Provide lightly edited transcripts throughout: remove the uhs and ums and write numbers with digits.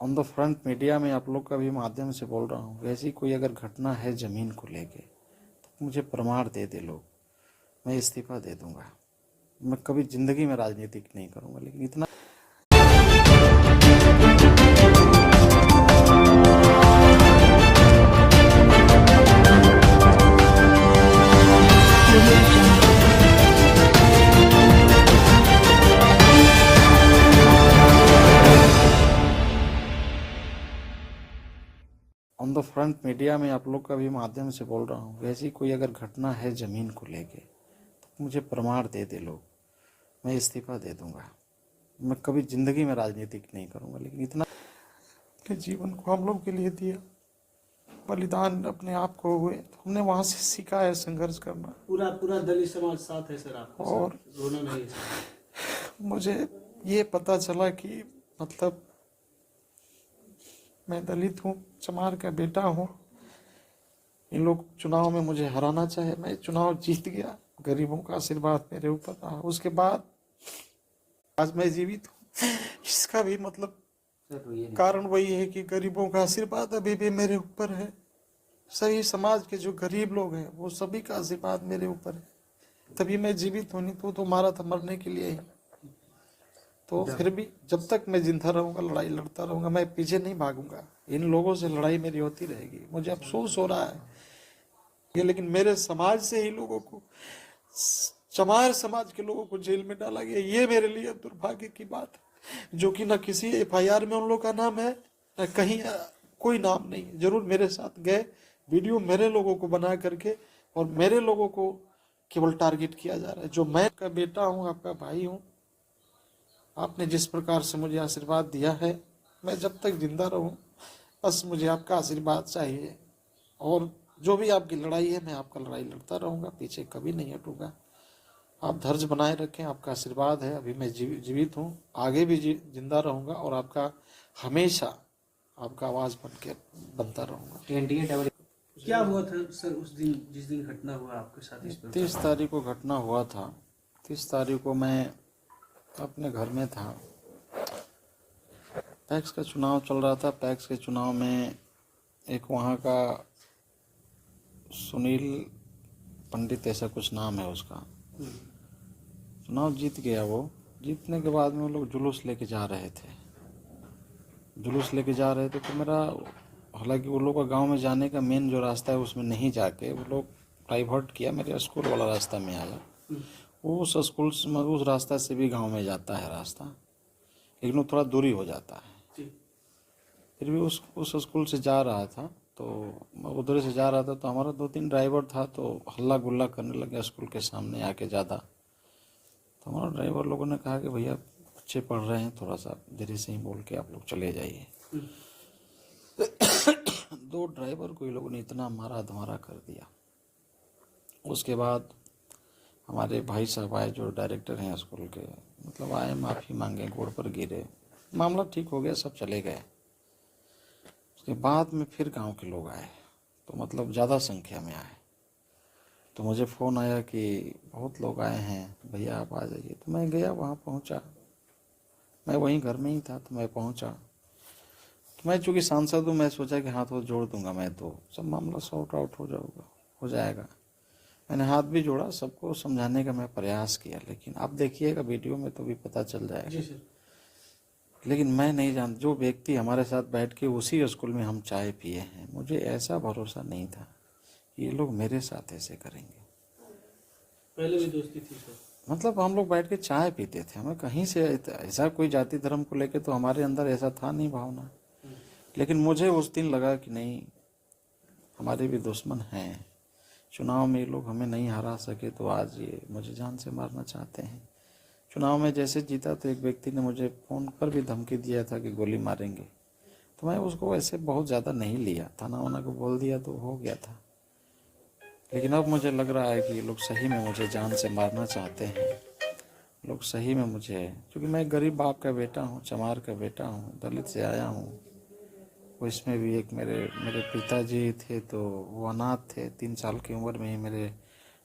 On the front media में आप लोग का भी माध्यम से बोल रहा हूँ, वैसी कोई अगर घटना है ज़मीन को लेके तो मुझे प्रमाण दे दे लोग, मैं इस्तीफ़ा दे दूँगा। मैं कभी ज़िंदगी में राजनीतिक नहीं करूँगा, लेकिन इतना ऑन द फ्रंट मीडिया में आप लोग का भी माध्यम से बोल रहा हूँ, वैसी कोई अगर घटना है ज़मीन को लेके तो मुझे प्रमाण दे दे लोग, मैं इस्तीफ़ा दे दूँगा। मैं कभी ज़िंदगी में राजनीतिक नहीं करूँगा, लेकिन इतना के जीवन को हम लोग के लिए दिया, बलिदान अपने आप को हुए, तो हमने वहाँ से सीखा है संघर्ष करना। पूरा दलित समाज साथ है सर आपके और साथ, रोना नहीं है सर। मुझे ये पता चला कि मतलब मैं दलित हूँ, चमार का बेटा हूँ, इन लोग चुनाव में मुझे हराना चाहे, मैं चुनाव जीत गया, गरीबों का आशीर्वाद मेरे ऊपर रहा। उसके बाद आज मैं जीवित हूँ, इसका भी मतलब कारण वही है कि गरीबों का आशीर्वाद अभी भी मेरे ऊपर है। सही समाज के जो गरीब लोग हैं वो सभी का आशीर्वाद मेरे ऊपर है, तभी मैं जीवित हूँ। नहीं तो मारा था मरने के लिए ही। तो फिर भी जब तक मैं जिंदा रहूंगा लड़ाई लड़ता रहूंगा, मैं पीछे नहीं भागूंगा। इन लोगों से लड़ाई मेरी होती रहेगी। मुझे अफसोस हो रहा है ये, लेकिन मेरे समाज से ही लोगों को, चमार समाज के लोगों को जेल में डाला गया, ये मेरे लिए दुर्भाग्य की बात है। जो कि न किसी एफआईआर में उन लोग का नाम है, न कहीं कोई नाम नहीं है। जरूर मेरे साथ गए, वीडियो मेरे लोगों को बना करके, और मेरे लोगों को केवल टारगेट किया जा रहा है। जो मैं आपका बेटा हूँ, आपका भाई हूँ, आपने जिस प्रकार से मुझे आशीर्वाद दिया है, मैं जब तक जिंदा रहूं बस मुझे आपका आशीर्वाद चाहिए। और जो भी आपकी लड़ाई है, मैं आपका लड़ाई लड़ता रहूंगा, पीछे कभी नहीं हटूंगा। आप धैर्य बनाए रखें, आपका आशीर्वाद है। अभी मैं जीवित हूँ, आगे भी जिंदा रहूंगा, और आपका हमेशा आपका आवाज़ बनता रहूंगा। एनडीए डबल क्या हुआ था सर उस दिन, जिस दिन घटना हुआ आपके साथ? 30 तारीख को घटना हुआ था। 30 तारीख को मैं अपने घर में था। पैक्स का चुनाव चल रहा था। पैक्स के चुनाव में एक वहाँ का सुनील पंडित, ऐसा कुछ नाम है उसका, चुनाव जीत गया। वो जीतने के बाद में वो लोग जुलूस लेके जा रहे थे। तो मेरा, हालांकि वो लोग का गांव में जाने का मेन जो रास्ता है उसमें नहीं जाके वो लोग डाइवर्ट किया, मेरे स्कूल वाला रास्ता में आया। वो उस स्कूल से, उस रास्ता से भी गांव में जाता है रास्ता, लेकिन वो थोड़ा दूरी हो जाता है। फिर भी उस स्कूल से जा रहा था, तो उधर से जा रहा था, तो हमारा 2-3 ड्राइवर था, तो हल्ला गुल्ला करने लगे स्कूल के सामने आके ज़्यादा। तो हमारा ड्राइवर लोगों ने कहा कि भैया बच्चे पढ़ रहे हैं, थोड़ा सा धीरे से ही बोल के आप लोग चले जाइए। 2 ड्राइवर को ये लोगों ने इतना मारा धमारा कर दिया। उसके बाद हमारे भाई साहब आए, जो डायरेक्टर हैं स्कूल के, मतलब आए, माफ़ी मांगे, गोड़ पर गिरे, मामला ठीक हो गया, सब चले गए। उसके बाद में फिर गांव के लोग आए, तो मतलब ज़्यादा संख्या में आए। तो मुझे फ़ोन आया कि बहुत लोग आए हैं, भैया आप आ जाइए। तो मैं गया, वहाँ पहुँचा, मैं वहीं घर में ही था, तो मैं पहुँचा। तो मैं चूँकि सांसद हूँ, मैं सोचा कि हाथ जोड़ दूंगा, मैं तो सब मामला सॉर्ट आउट हो जाएगा। मैंने हाथ भी जोड़ा, सबको समझाने का मैं प्रयास किया, लेकिन आप देखिएगा वीडियो में तो भी पता चल जाएगा। लेकिन मैं नहीं जानता, जो व्यक्ति हमारे साथ बैठ के उसी स्कूल में हम चाय पिए हैं, मुझे ऐसा भरोसा नहीं था कि ये लोग मेरे साथ ऐसे करेंगे। पहले भी दोस्ती थी सर? मतलब हम लोग बैठ के चाय पीते थे, हमें कहीं से ऐसा कोई जाति धर्म को लेके तो हमारे अंदर ऐसा था नहीं भावना। लेकिन मुझे उस दिन लगा कि नहीं, हमारे भी दुश्मन हैं। चुनाव में ये लोग हमें नहीं हरा सके, तो आज ये मुझे जान से मारना चाहते हैं। चुनाव में जैसे जीता तो एक व्यक्ति ने मुझे फ़ोन पर भी धमकी दिया था कि गोली मारेंगे, तो मैं उसको ऐसे बहुत ज़्यादा नहीं लिया, थाना वाना को बोल दिया तो हो गया था। लेकिन अब मुझे लग रहा है कि ये लोग सही में मुझे जान से मारना चाहते हैं। लोग सही में मुझे, क्योंकि मैं गरीब बाप का बेटा हूँ, चमार का बेटा हूँ, दलित से आया हूँ। वो इसमें भी एक मेरे पिताजी थे, तो वो अनाथ थे। 3 साल की उम्र में ही मेरे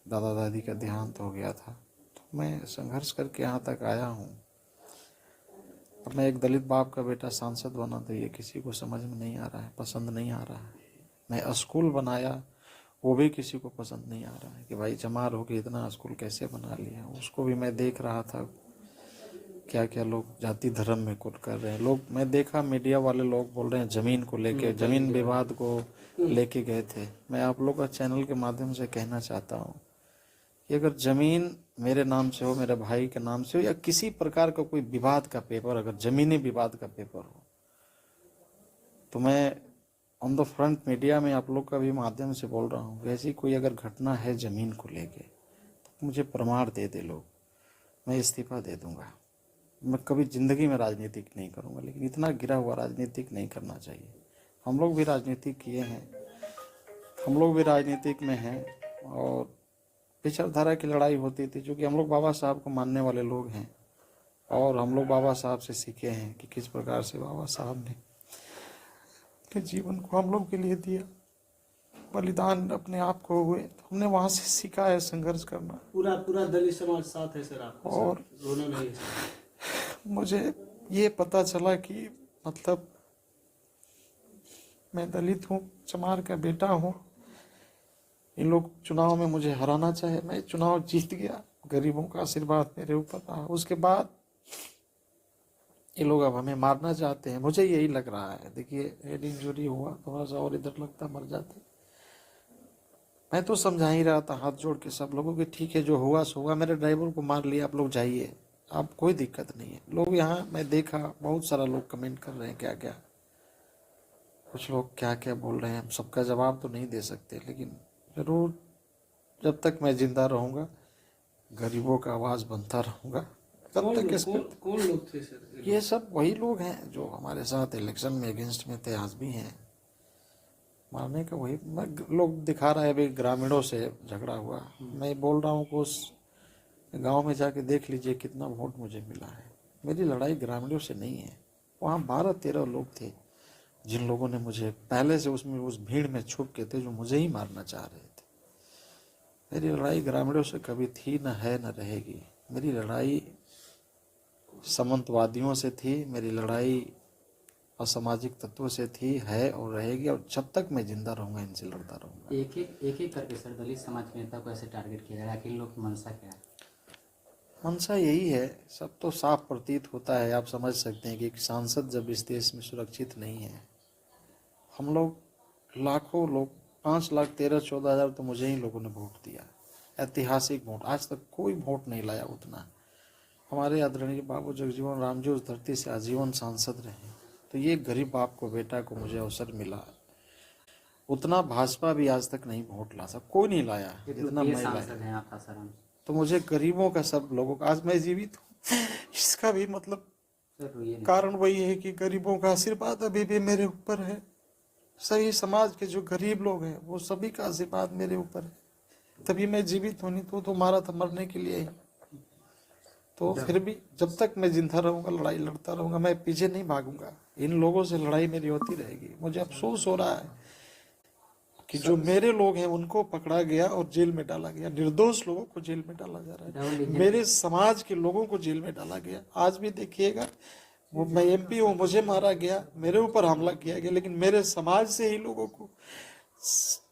दादा दादी का देहांत हो गया था। तो मैं संघर्ष करके यहाँ तक आया हूँ। अब मैं एक दलित बाप का बेटा सांसद बना तो ये किसी को समझ में नहीं आ रहा है, पसंद नहीं आ रहा है। मैं स्कूल बनाया वो भी किसी को पसंद नहीं आ रहा है कि भाई चमार होके इतना स्कूल कैसे बना लिया। उसको भी मैं देख रहा था क्या क्या लोग जाति धर्म में कुछ कर रहे हैं लोग। मैं देखा मीडिया वाले लोग बोल रहे हैं ज़मीन को लेके, ज़मीन विवाद को लेके गए थे। मैं आप लोग का चैनल के माध्यम से कहना चाहता हूँ कि अगर ज़मीन मेरे नाम से हो, मेरे भाई के नाम से हो, या किसी प्रकार का कोई विवाद का पेपर, अगर ज़मीनी विवाद का पेपर हो, तो मैं ऑन द फ्रंट मीडिया में आप लोग का भी माध्यम से बोल रहा हूँ, वैसी कोई अगर घटना है ज़मीन को लेके तो मुझे प्रमाण दे दे लोग, मैं इस्तीफा दे दूंगा। मैं कभी ज़िंदगी में राजनीतिक नहीं करूंगा, लेकिन इतना गिरा हुआ राजनीतिक नहीं करना चाहिए। हम लोग भी राजनीतिक किए हैं, हम लोग भी राजनीतिक में हैं, और विचारधारा की लड़ाई होती थी, क्योंकि हम लोग बाबा साहब को मानने वाले लोग हैं और हम लोग बाबा साहब से सीखे हैं कि किस प्रकार से बाबा साहब ने अपने जीवन को हम लोग के लिए दिया, बलिदान अपने आप को हुए, तो हमने वहाँ से सीखा है संघर्ष करना। पूरा दलित समाज साथ है सर आपके और साथ, रोना नहीं है सर। मुझे ये पता चला कि मतलब मैं दलित हूँ, चमार का बेटा हूँ, इन लोग चुनाव में मुझे हराना चाहे, मैं चुनाव जीत गया, गरीबों का आशीर्वाद मेरे ऊपर था। उसके बाद ये लोग अब हमें मारना चाहते हैं, मुझे यही लग रहा है। देखिए हेड इंजरी हुआ, थोड़ा सा और इधर लगता मर जाते। मैं तो समझा ही रहा था हाथ जोड़ के सब लोगों के, ठीक है जो हुआ सो हुआ, मेरे ड्राइवर को मार लिया, आप लोग जाइए, आप कोई दिक्कत नहीं है। लोग यहाँ मैं देखा बहुत सारा लोग कमेंट कर रहे हैं क्या क्या, कुछ लोग क्या क्या बोल रहे हैं, सबका जवाब तो नहीं दे सकते, लेकिन ज़रूर जब तक मैं जिंदा रहूँगा गरीबों का आवाज़ बनता रहूँगा तब तक इस पर। कौन लोग थे सर? ये सब वही लोग हैं जो हमारे साथ इलेक्शन में अगेंस्ट में थे, आज भी हैं। मारने का वही लोग दिखा रहा है, भाई ग्रामीणों से झगड़ा हुआ। मैं बोल रहा हूँ कि उस गांव में जाके देख लीजिए कितना वोट मुझे मिला है। मेरी लड़ाई ग्रामीणों से नहीं है, वहाँ 12-13 लोग थे जिन लोगों ने मुझे पहले से उसमें उस भीड़ में छुप के थे, जो मुझे ही मारना चाह रहे थे। मेरी लड़ाई ग्रामीणों से कभी थी, न है, न रहेगी। मेरी लड़ाई सामंतवादियों से थी, मेरी लड़ाई असामाजिक तत्वों से थी, है और रहेगी, और जब तक मैं जिंदा रहूंगा इनसे लड़ता रहूंगा। एक एक करके सर दलित समाज के नेता को ऐसे टारगेट किया जा रहा है कि इन लोग की मंशा क्या है? मंशा यही है, सब तो साफ प्रतीत होता है। आप समझ सकते हैं कि एक सांसद जब इस देश में सुरक्षित नहीं है, हम लोग लाखों लोग 5,13,14,000 तो मुझे ही लोगों ने वोट दिया, ऐतिहासिक वोट। आज तक कोई वोट नहीं लाया उतना। हमारे आदरणीय बाबू जगजीवन राम जी उस धरती से आजीवन सांसद रहे, तो ये गरीब बाप को, बेटा को मुझे अवसर मिला। उतना भाजपा भी आज तक नहीं वोट ला सका, कोई नहीं लाया जितना मैं लाया। तो मुझे गरीबों का, सब लोगों का, आज मैं जीवित हूँ इसका भी मतलब कारण वही है कि गरीबों का आशीर्वाद अभी भी मेरे ऊपर है। सही समाज के जो गरीब लोग हैं वो सभी का आशीर्वाद मेरे ऊपर है, तभी मैं जीवित हूँ। नहीं तो मारा था मरने के लिए ही। तो फिर भी जब तक मैं जिंदा रहूंगा लड़ाई लड़ता रहूंगा, मैं पीछे नहीं भागूंगा। इन लोगों से लड़ाई मेरी होती रहेगी। मुझे अफसोस हो रहा है कि जो मेरे लोग हैं उनको पकड़ा गया और जेल में डाला गया, निर्दोष लोगों को जेल में डाला जा रहा है, मेरे समाज के लोगों को जेल में डाला गया। आज भी देखिएगा, वो मैं एमपी हूँ, मुझे मारा गया, मेरे ऊपर हमला किया गया, लेकिन मेरे समाज से ही लोगों को,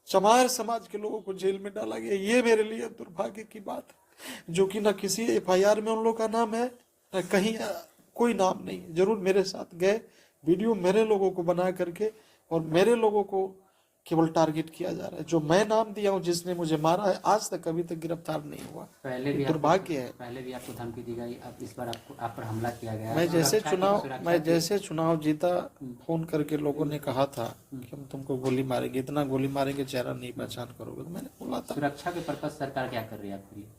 चमार समाज के लोगों को जेल में डाला गया। ये मेरे लिए दुर्भाग्य की बात है, जो कि न किसी एफआईआर में उन लोगों का नाम है, न कहीं कोई नाम नहीं। जरूर मेरे साथ गए, वीडियो मेरे लोगों को बना करके, और मेरे लोगों को केवल टारगेट किया जा रहा है। जो मैं नाम दिया हूँ, जिसने मुझे मारा है, आज तक अभी तक गिरफ्तार नहीं हुआ। पहले भी दुर्भाग्य है। पहले भी आपको धमकी दी गई, अब इस बार आप पर हमला किया गया। मैं जैसे चुनाव जीता, फोन करके लोगों ने कहा था कि हम तुमको गोली मारेंगे, इतना गोली मारेंगे चेहरा नहीं पहचान करोगे। तो मैंने बोला था, सुरक्षा के पर्पज सरकार क्या कर रही है आपके लिए?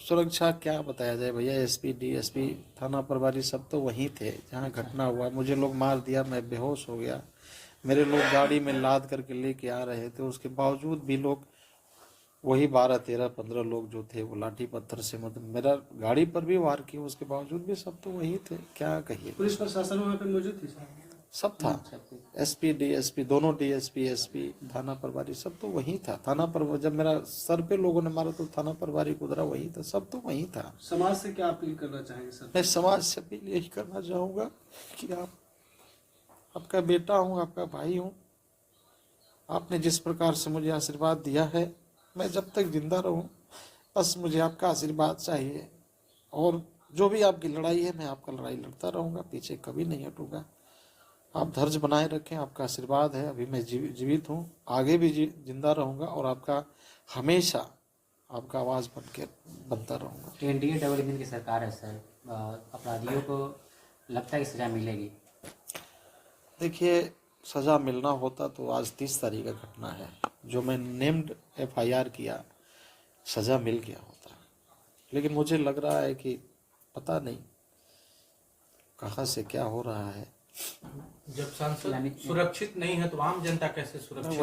सुरक्षा क्या बताया जाए भैया, एसपी, डीएसपी, थाना प्रभारी सब तो वहीं थे जहाँ घटना हुआ। मुझे लोग मार दिया, मैं बेहोश हो गया, मेरे लोग गाड़ी में लाद करके लेके आ रहे थे। उसके बावजूद भी लोग, वही 12, 13, 15 लोग जो थे, वो लाठी पत्थर से मतलब मेरा गाड़ी पर भी वार किए। उसके बावजूद भी सब तो वही थे, क्या कहिए। पुलिस प्रशासन वहाँ पे मौजूद थी? सब था। सब कुछ। एसपी डीएसपी दोनों, डीएसपी एसपी थाना प्रभारी सब तो वही था। थाना पर जब मेरा सर पे लोगों ने मारा तो थाना प्रभारी गुजरा वही था, सब तो वही था। समाज से क्या अपील करना चाहेंगे सर? मैं समाज से अपील यही करना चाहूँगा कि आपका बेटा हूँ, आपका भाई हूँ। आपने जिस प्रकार से मुझे आशीर्वाद दिया है, मैं जब तक जिंदा रहूँ बस मुझे आपका आशीर्वाद चाहिए। और जो भी आपकी लड़ाई है मैं आपका लड़ाई लड़ता रहूँगा, पीछे कभी नहीं हटूँगा। आप धैर्य बनाए रखें, आपका आशीर्वाद है। अभी मैं जीवित हूँ, आगे भी जिंदा रहूँगा और आपका हमेशा आपका आवाज़ बनता रहूँगा। एनडीए डबल इंजन की सरकार है सर, अपराधियों को लगता है कि सजा मिलेगी? देखिए, सज़ा मिलना होता तो आज 30 तारीख का घटना है, जो मैं नेम्ड एफआईआर किया, सज़ा मिल गया होता। लेकिन मुझे लग रहा है कि पता नहीं कहाँ से क्या हो रहा है। जब सांसद सुरक्षित नहीं है तो आम जनता कैसे सुरक्षित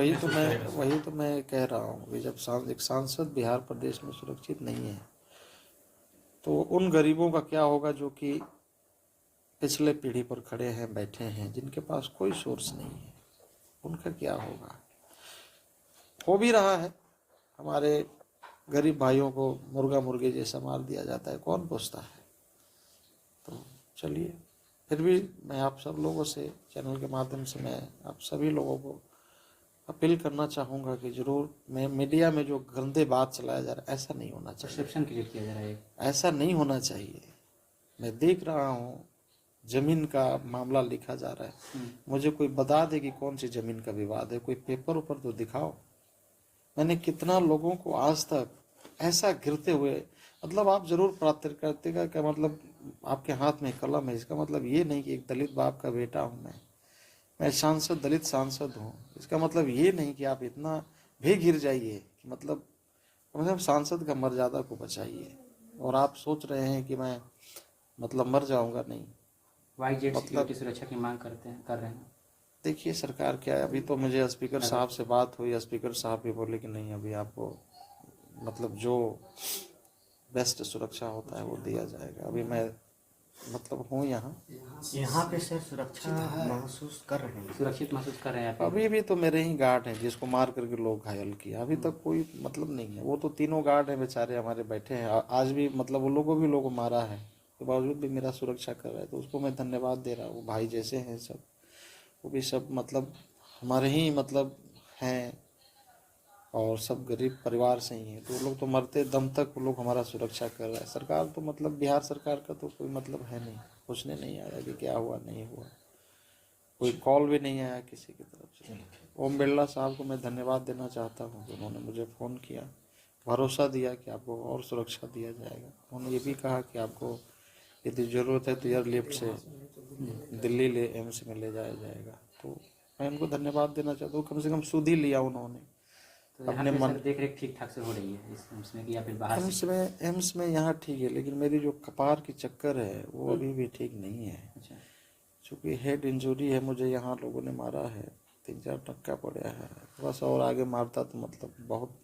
वही तो मैं कह रहा हूँ कि जब एक सांसद बिहार प्रदेश में सुरक्षित नहीं है तो उन गरीबों का क्या होगा जो कि पिछले पीढ़ी पर खड़े हैं, बैठे हैं, जिनके पास कोई सोर्स नहीं है, उनका क्या होगा। हो भी रहा है, हमारे गरीब भाइयों को मुर्गा मुर्गे जैसा मार दिया जाता है, कौन पूछता है। तो चलिए, फिर भी मैं आप सब लोगों से, चैनल के माध्यम से मैं आप सभी लोगों को अपील करना चाहूँगा कि जरूर, मैं मीडिया में जो गंदे बात चलाया जा रहा है ऐसा नहीं होना चाहिए, परसेप्शन क्रिएट किया जा रहा है, ऐसा नहीं होना चाहिए। मैं देख रहा हूँ जमीन का मामला लिखा जा रहा है, मुझे कोई बता दे कि कौन सी जमीन का विवाद है, कोई पेपर ऊपर तो दिखाओ। मैंने कितना लोगों को आज तक ऐसा गिरते हुए, मतलब आप जरूर पत्रकारिता का मतलब आपके हाथ में कलम है, इसका मतलब ये नहीं कि एक दलित बाप का बेटा हूँ मैं सांसद, दलित सांसद हूँ, इसका मतलब ये नहीं कि आप इतना भी गिर जाइए कि मतलब सांसद का मर्यादा को बचाइए। और आप सोच रहे हैं कि मैं मतलब मर जाऊंगा, नहीं। वाईजेड सिक्योरिटी सुरक्षा की मांग कर रहे हैं। देखिए सरकार क्या है, अभी तो मुझे स्पीकर साहब से बात हुई, स्पीकर साहब भी बोले कि नहीं, अभी आपको मतलब जो बेस्ट सुरक्षा होता है वो दिया जाएगा। अभी मैं मतलब हूँ यहाँ पे सर सुरक्षा महसूस कर रहे हैं? सुरक्षित महसूस कर रहे हैं आप? अभी भी तो मेरे ही गार्ड हैं जिसको मार करके लोग घायल किया, अभी तक कोई मतलब नहीं है। वो तो तीनों गार्ड हैं बेचारे हमारे बैठे हैं, आज भी मतलब वो लोगों भी लोगों मारा है के बावजूद भी मेरा सुरक्षा कर रहा है, तो उसको मैं धन्यवाद दे रहा हूँ। भाई जैसे हैं सब, वो भी सब मतलब हमारे ही मतलब हैं और सब गरीब परिवार से ही हैं, तो वो लोग तो मरते दम तक वो लोग हमारा सुरक्षा कर रहा है। सरकार तो मतलब बिहार सरकार का तो कोई मतलब है नहीं, पूछने नहीं आया कि क्या हुआ नहीं हुआ, कोई कॉल भी नहीं आया किसी की तरफ से। ओम बिरला साहब को मैं धन्यवाद देना चाहता हूँ कि उन्होंने मुझे फ़ोन किया, भरोसा दिया कि आपको और सुरक्षा दिया जाएगा। उन्होंने ये भी कहा कि आपको यदि ज़रूरत है तो एयरलिफ्ट से दिल्ली एम्स में ले जाया जाएगा। तो मैं उनको धन्यवाद देना चाहता हूँ, कम से कम सुध ही लिया उन्होंने। तो अपने मन देख रेख ठीक ठाक से हो रही है इस एम्स में कि या फिर बाहर? एम्स में यहाँ ठीक है, लेकिन मेरी जो कपार की चक्कर है वो अभी भी ठीक नहीं है। अच्छा, चूँकि हेड इंजरी है मुझे, यहाँ लोगों ने मारा है, 3-4 टक्का पड़ा है, थोड़ा सा और आगे मारता तो मतलब बहुत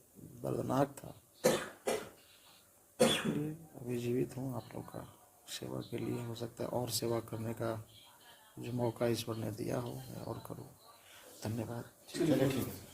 दर्दनाक था। इसलिए अभी जीवित हूँ, आप लोग का सेवा के लिए, हो सकता है और सेवा करने का जो मौका ईश्वर ने दिया हो मैं और करूँ। धन्यवाद। चलिए ठीक है।